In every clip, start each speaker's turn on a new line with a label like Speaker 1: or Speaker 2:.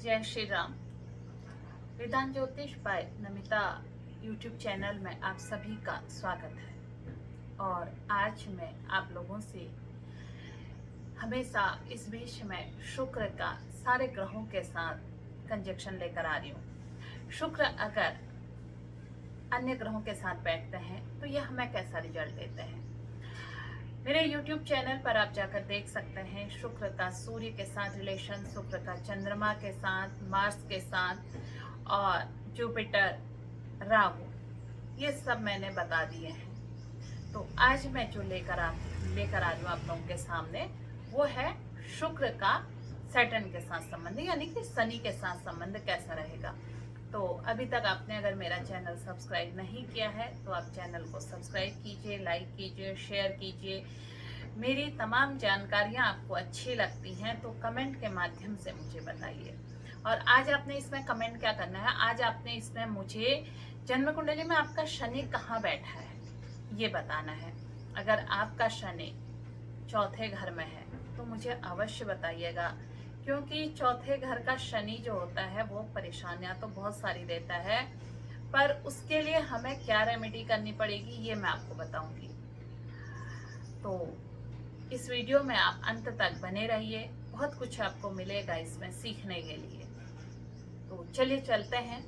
Speaker 1: जय श्री राम। वेदांत ज्योतिष bye Namita YouTube channel में आप सभी का स्वागत है। और आज मैं आप लोगों से हमेशा इस बीच में शुक्र का सारे ग्रहों के साथ कंजक्शन लेकर आ रही हूँ। शुक्र अगर अन्य ग्रहों के साथ बैठते हैं तो यह हमें कैसा रिजल्ट देते हैं। मेरे YouTube चैनल पर आप जाकर देख सकते हैं शुक्र का सूर्य के साथ रिलेशन, शुक्र का चंद्रमा के साथ, मार्स के साथ और जुपिटर, राहु, ये सब मैंने बता दिए हैं। तो आज मैं जो लेकर आ रही हूँ आप लोगों के सामने वो है शुक्र का सैटर्न के साथ संबंध, यानी कि शनि के साथ संबंध कैसा रहेगा। तो अभी तक आपने अगर मेरा चैनल सब्सक्राइब नहीं किया है तो आप चैनल को सब्सक्राइब कीजिए, लाइक कीजिए, शेयर कीजिए। मेरी तमाम जानकारियां आपको अच्छी लगती हैं तो कमेंट के माध्यम से मुझे बताइए। और आज आपने इसमें कमेंट क्या करना है, आज आपने इसमें मुझे जन्म कुंडली में आपका शनि कहाँ बैठा है ये बताना है। अगर आपका शनि चौथे घर में है तो मुझे अवश्य बताइएगा, क्योंकि चौथे घर का शनि जो होता है वो परेशानियां तो बहुत सारी देता है, पर उसके लिए हमें क्या रेमेडी करनी पड़ेगी ये मैं आपको बताऊंगी। तो इस वीडियो में आप अंत तक बने रहिए, बहुत कुछ आपको मिलेगा इसमें सीखने के लिए। तो चलिए चलते हैं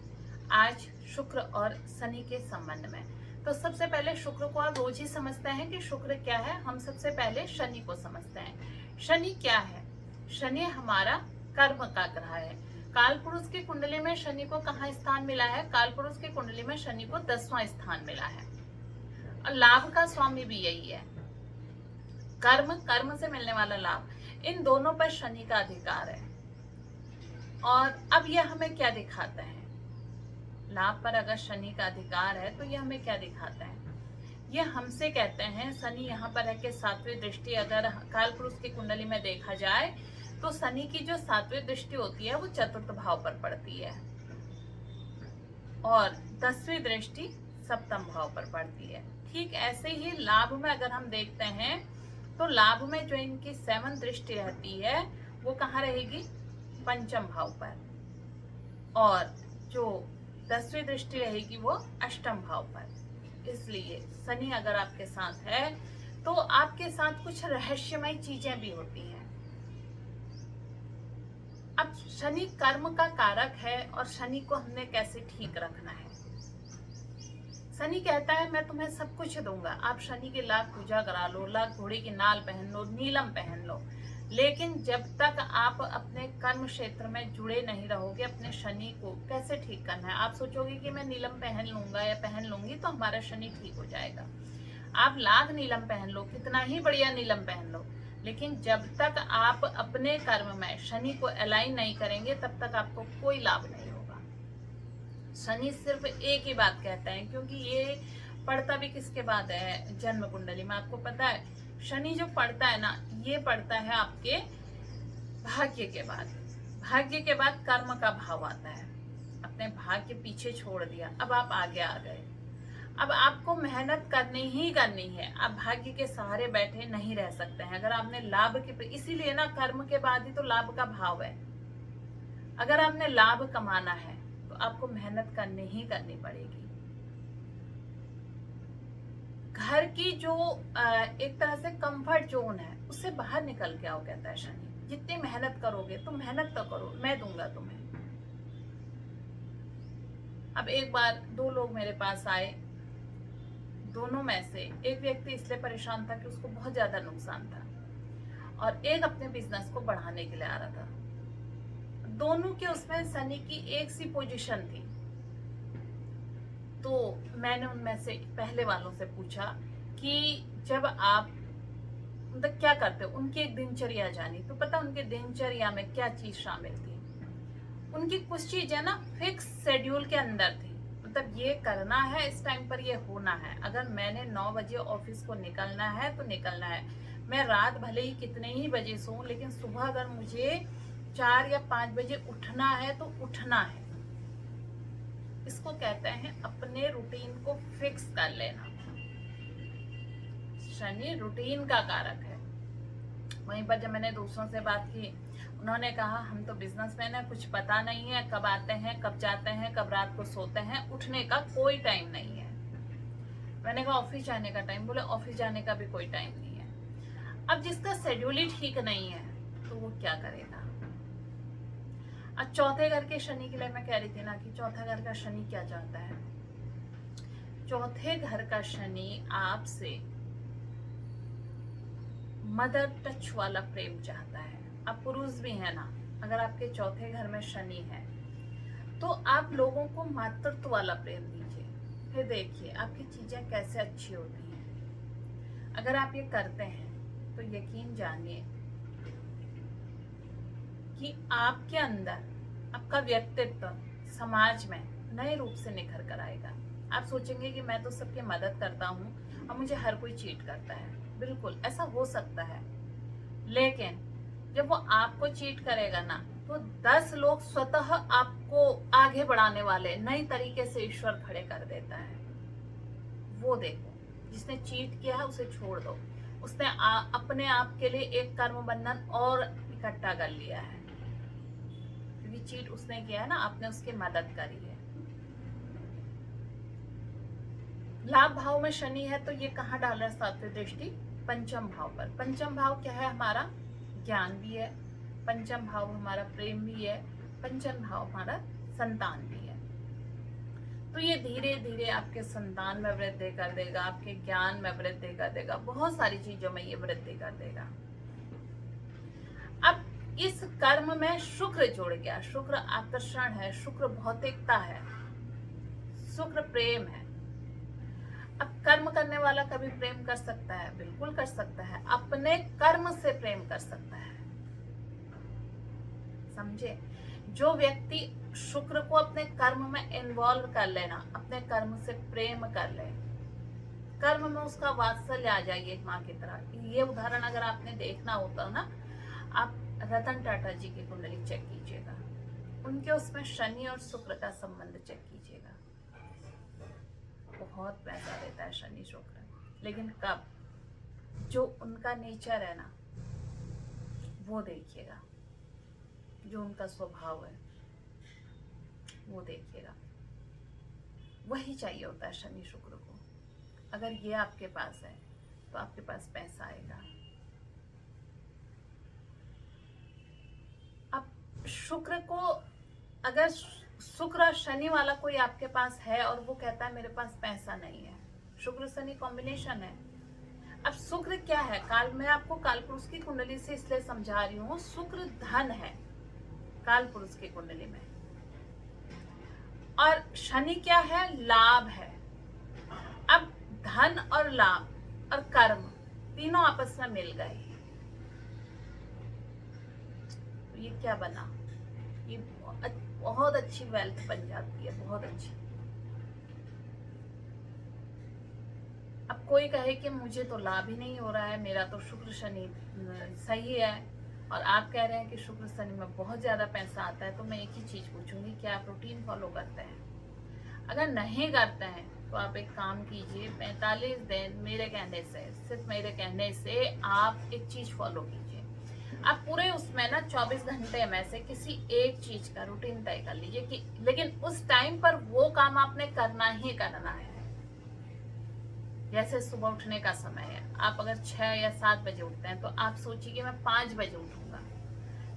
Speaker 1: आज शुक्र और शनि के संबंध में। तो सबसे पहले शुक्र को आप रोज ही समझते हैं कि शुक्र क्या है, हम सबसे पहले शनि को समझते हैं। शनि क्या है? शनि हमारा कर्म का ग्रह है। काल पुरुष की कुंडली में शनि को कहाँ स्थान मिला है? काल पुरुष की कुंडली में शनि को 10वां स्थान मिला है। और लाभ का स्वामी भी यही है। कर्म से मिलने वाला लाभ, इन दोनों पर शनि का अधिकार है। और अब यह हमें क्या दिखाता है? लाभ पर अगर शनि का अधिकार है तो यह हमें क्या दिखाता है? ये हमसे कहते हैं, शनि यहाँ पर है कि 7वीं दृष्टि अगर काल पुरुष की कुंडली में देखा जाए तो शनि की जो 7वीं दृष्टि होती है वो चतुर्थ भाव पर पड़ती है और 10वीं दृष्टि सप्तम भाव पर पड़ती है। ठीक ऐसे ही लाभ में अगर हम देखते हैं तो लाभ में जो इनकी 7th दृष्टि रहती है वो कहाँ रहेगी? पंचम भाव पर। और जो 10वीं दृष्टि रहेगी वो अष्टम भाव पर। इसलिए शनि अगर आपके साथ है तो आपके साथ कुछ रहस्यमय चीजें भी होती हैं। अब शनि कर्म का कारक है और शनि को हमने कैसे ठीक रखना है? शनि कहता है मैं तुम्हें सब कुछ दूंगा, आप शनि की लाख पूजा करा लो, लाख घोड़ी की नाल पहन लो, नीलम पहन लो, लेकिन जब तक आप अपने कर्म क्षेत्र में जुड़े नहीं रहोगे, अपने शनि को कैसे ठीक करना है? आप सोचोगे कि मैं नीलम पहन लूंगा या पहन लूंगी तो हमारा शनि ठीक हो जाएगा। आप लाख नीलम पहन लो, कितना ही बढ़िया नीलम पहन लो, लेकिन जब तक आप अपने कर्म में शनि को अलाइन नहीं करेंगे तब तक आपको कोई लाभ नहीं होगा। शनि सिर्फ एक ही बात कहता है, क्योंकि ये पढ़ता भी किसके बाद है? जन्म कुंडली में। आपको पता है शनि जो पढ़ता है ना, ये पढ़ता है आपके भाग्य के बाद। भाग्य के बाद कर्म का भाव आता है। अपने भाग्य पीछे छोड़ दिया, अब आप आगे आ गए। अब आपको मेहनत करनी ही करनी है, आप भाग्य के सहारे बैठे नहीं रह सकते हैं। अगर आपने लाभ के, इसीलिए ना कर्म के बाद ही तो लाभ का भाव है। अगर आपने लाभ कमाना है तो आपको मेहनत करनी ही करनी पड़ेगी। घर की जो एक तरह से कंफर्ट जोन है उससे बाहर निकल के आओ, कहता है शनि। जितनी मेहनत करोगे तुम, मेहनत तो करो, मैं दूंगा तुम्हें। अब एक बार 2 लोग मेरे पास आए, दोनों में से एक व्यक्ति इसलिए परेशान था कि उसको बहुत ज्यादा नुकसान था और एक अपने बिजनेस को बढ़ाने के लिए आ रहा था। दोनों के उसमें शनि की एक सी पोजीशन थी। तो मैंने उनमें से पहले वालों से पूछा कि जब आप मतलब क्या करते हो? उनकी एक दिनचर्या जानी, तो पता उनके दिनचर्या में क्या चीज शामिल थी? उनकी कुछ चीजें ना फिक्स शेड्यूल के अंदर थी, मतलब ये करना है, इस टाइम पर ये होना है। अगर मैंने 9 बजे ऑफिस को निकलना है तो निकलना है। मैं रात भले ही कितने ही बजे सोऊं, लेकिन सुबह अगर मुझे 4 या 5 बजे उठना है तो उठना है। इसको कहते हैं अपने रूटीन को फिक्स कर लेना। शनि रूटीन का कारक है। वहीं पर जब मैंने दूसरों से बात की, उन्होंने कहा हम तो बिजनेसमैन है, कुछ पता नहीं है, कब आते हैं, कब जाते हैं, कब रात को सोते हैं, उठने का कोई टाइम नहीं है। मैंने कहा ऑफिस जाने का टाइम, बोले ऑफिस जाने का भी कोई टाइम नहीं है। अब जिसका शेड्यूल ही ठीक नहीं है तो वो क्या करेगा। अब चौथे घर के शनि के लिए मैं कह रही थी ना कि चौथा घर का शनि क्या चाहता है। चौथे घर का शनि आपसे मदर टच वाला प्रेम चाहता है। आप पुरुष भी है ना, अगर आपके चौथे घर में शनि है तो आप लोगों को मातृत्व वाला प्रेम दीजिए, फिर देखिए आपकी चीजें कैसे अच्छी होती हैं। अगर आप ये करते हैं तो यकीन जानिए कि आपके अंदर आपका व्यक्तित्व समाज में नए रूप से निखर कर आएगा। आप सोचेंगे कि मैं तो सबकी मदद करता हूँ और मुझे हर कोई चीट करता है। बिल्कुल ऐसा हो सकता है, लेकिन जब वो आपको चीट करेगा ना तो 10 लोग स्वतः आपको आगे बढ़ाने वाले नई तरीके से ईश्वर खड़े कर देता है। वो देखो, जिसने चीट किया है उसे छोड़ दो, उसने अपने आप के लिए एक कर्म बंधन और इकट्ठा कर लिया है, क्योंकि चीट उसने किया है ना, आपने उसकी मदद करी है। लाभ भाव में शनि है तो ये कहाँ डाल रहा है सातवीं दृष्टि, पंचम भाव पर। पंचम भाव क्या है, हमारा ज्ञान भी है, पंचम भाव हमारा प्रेम भी है, पंचम भाव हमारा संतान भी है। तो ये धीरे धीरे आपके संतान में वृद्धि कर देगा, आपके ज्ञान में वृद्धि कर देगा, बहुत सारी चीजों में ये वृद्धि कर देगा। अब इस कर्म में शुक्र जुड़ गया। शुक्र आकर्षण है, शुक्र भौतिकता है, शुक्र प्रेम है। अब कर्म करने वाला कभी प्रेम कर सकता है, बिल्कुल कर सकता है, अपने कर्म से प्रेम कर सकता है। समझे, जो व्यक्ति शुक्र को अपने कर्म में इन्वॉल्व कर लेना, अपने कर्म से प्रेम कर ले, कर्म में उसका वात्सल्य आ जाएगी एक माँ की तरह। ये उदाहरण अगर आपने देखना होता ना, आप रतन टाटा जी की कुंडली चेक कीजिएगा, उनके उसमें शनि और शुक्र का संबंध चेक कीजिएगा। बहुत पैसा देता है शनि शुक्र, लेकिन कब, जो उनका नेचर है ना वो देखिएगा, जो उनका स्वभाव है वो देखिएगा, वही चाहिए होता है शनि शुक्र को। अगर ये आपके पास है तो आपके पास पैसा आएगा। अब शुक्र को, अगर शुक्र शनि वाला कोई आपके पास है और वो कहता है मेरे पास पैसा नहीं है, शुक्र शनि कॉम्बिनेशन है। अब शुक्र क्या है, काल, मैं आपको काल पुरुष की कुंडली से इसलिए समझा रही हूँ, शुक्र धन है काल पुरुष की कुंडली में, और शनि क्या है, लाभ है। अब धन और लाभ और कर्म तीनों आपस में मिल गए, तो ये क्या बना, ये बहुत अच्छी वेल्थ बन जाती है, बहुत अच्छी। अब कोई कहे कि मुझे तो लाभ ही नहीं हो रहा है, मेरा तो शुक्र शनि सही है, और आप कह रहे हैं कि शुक्र शनि में बहुत ज्यादा पैसा आता है, तो मैं एक ही चीज पूछूंगी, क्या आप रूटीन फॉलो करते हैं? अगर नहीं करते हैं तो आप एक काम कीजिए, 45 दिन मेरे कहने से, सिर्फ मेरे कहने से आप एक चीज फॉलो कीजिए। आप पूरे उसमें ना 24 घंटे में से किसी एक चीज का रूटीन तय कर लीजिए कि, लेकिन उस टाइम पर वो काम आपने करना ही करना है। जैसे सुबह उठने का समय है, आप अगर 6 या 7 बजे उठते हैं तो आप सोचिए कि मैं 5 बजे उठूंगा,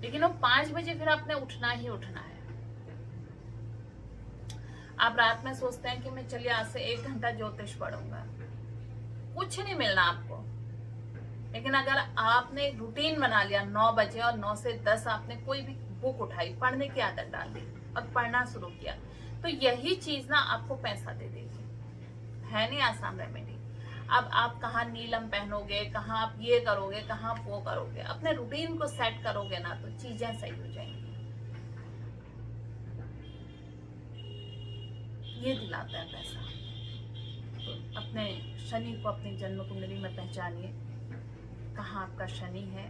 Speaker 1: लेकिन वो 5 बजे फिर आपने उठना ही उठना है। आप रात में सोचते हैं कि मैं चलिए आज से 1 घंटा ज्योतिष पढ़ूंगा, कुछ नहीं मिलना आपको। लेकिन अगर आपने एक रूटीन बना लिया, 9 बजे और 9 से 10 आपने कोई भी बुक उठाई, पढ़ने की आदत डाल दी और पढ़ना शुरू किया, तो यही चीज ना आपको पैसा दे देगी। है नहीं आसान रेमेडी। अब आप कहाँ नीलम पहनोगे, कहाँ आप ये करोगे, कहाँ आप वो करोगे, अपने रूटीन को सेट करोगे ना तो चीजें सही हो जाएंगी। ये दिलाता है पैसा। तो अपने शनि को अपनी जन्म कुंडली में पहचानिए, कहाँ आपका शनि है,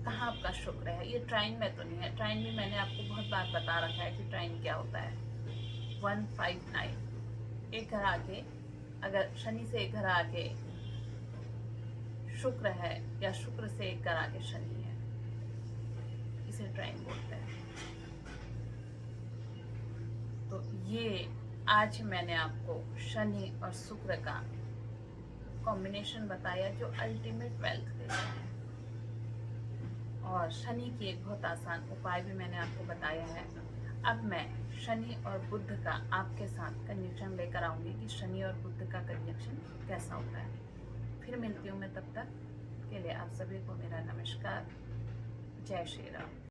Speaker 1: कहाँ आपका शुक्र है। ये ट्राइन में तो नहीं है, ट्राइन भी मैंने आपको बहुत बार बता रखा है कि ट्राइन क्या होता है। 159, एक घर आगे, अगर शनि से एक घर आगे शुक्र है या शुक्र से एक घर आगे शनि है, जिसे ट्राइन बोलते हैं। तो ये आज मैंने आपको शनि और शुक्र का कॉम्बिनेशन बताया जो अल्टीमेट वेल्थ देता है। और शनि की एक बहुत आसान उपाय भी मैंने आपको बताया है। अब मैं शनि और बुध का आपके साथ कंजंक्शन लेकर आऊंगी कि शनि और बुध का कंजंक्शन कैसा होता है। फिर मिलती हूँ मैं, तब तक के लिए आप सभी को मेरा नमस्कार। जय श्री राम।